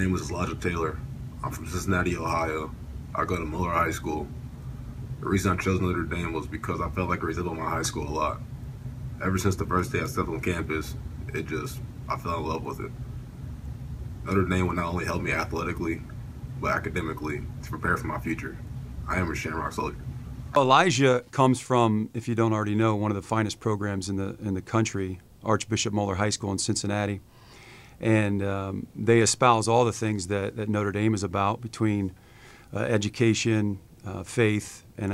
name is Elijah Taylor. I'm from Cincinnati, Ohio. I go to Miller High School. The reason I chose Notre Dame was because I felt like I resembled my high school a lot. Ever since the first day I stepped on campus, I fell in love with it. Notre Dame will not only help me athletically, but academically to prepare for my future. I am a Shamrock Soldier. Elijah comes from, if you don't already know, one of the finest programs in the country, Archbishop Moeller High School in Cincinnati. And they espouse all the things that Notre Dame is about between education, faith, and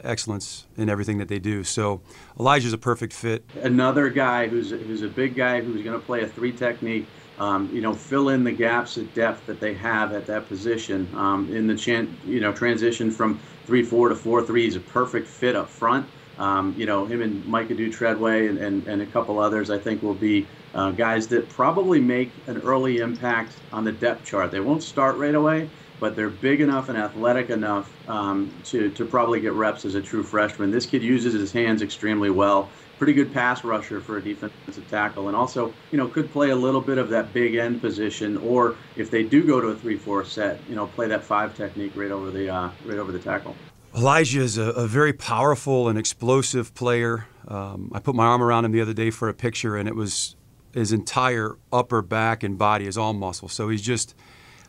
excellence in everything that they do. So Elijah's a perfect fit. Another guy who's a big guy who's going to play a three technique, fill in the gaps of depth that they have at that position. In the transition from 3-4 to 4-3, he's a perfect fit up front. Him and Micah Treadway and a couple others, I think, will be guys that probably make an early impact on the depth chart. They won't start right away, but they're big enough and athletic enough to probably get reps as a true freshman. This kid uses his hands extremely well. Pretty good pass rusher for a defensive tackle, and also, could play a little bit of that big end position, or if they do go to a 3-4 set, play that 5 technique right over the tackle. Elijah is a very powerful and explosive player. I put my arm around him the other day for a picture, and it was his entire upper back and body is all muscle. So he's just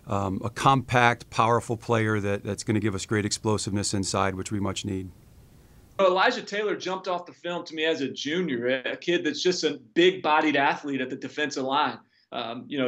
a compact, powerful player that's going to give us great explosiveness inside, which we much need. Elijah Taylor jumped off the film to me as a junior, a kid that's just a big-bodied athlete at the defensive line.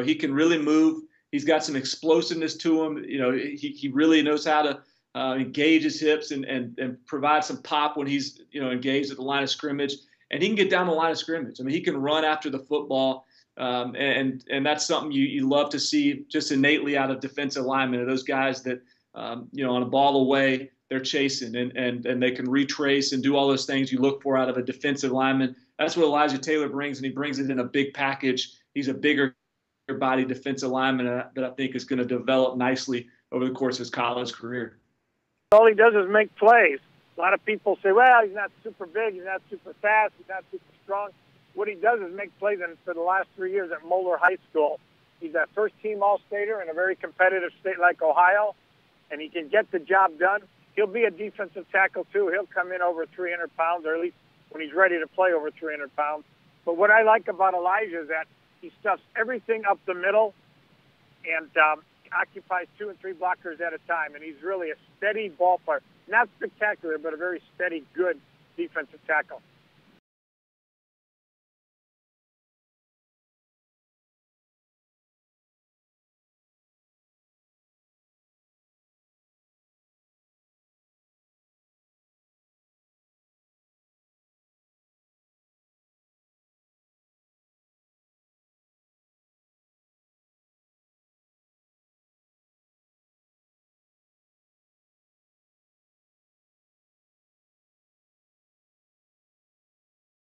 He can really move. He's got some explosiveness to him. He really knows how to engage his hips and provide some pop when he's engaged at the line of scrimmage. And he can get down the line of scrimmage. I mean, he can run after the football, and that's something you love to see just innately out of defensive linemen, are those guys that on a ball away, they're chasing and they can retrace and do all those things you look for out of a defensive lineman. That's what Elijah Taylor brings, and he brings it in a big package. He's a bigger body defensive lineman that I think is going to develop nicely over the course of his college career. All he does is make plays. A lot of people say, well, he's not super big, he's not super fast, he's not super strong. What he does is make plays, and for the last 3 years at Moeller High School, he's a first-team All-Stater in a very competitive state like Ohio, and he can get the job done. He'll be a defensive tackle, too. He'll come in over 300 pounds, or at least when he's ready to play over 300 pounds. But what I like about Elijah is that he stuffs everything up the middle and occupies 2 and 3 blockers at a time, and he's really a steady ball player. Not spectacular, but a very steady, good defensive tackle.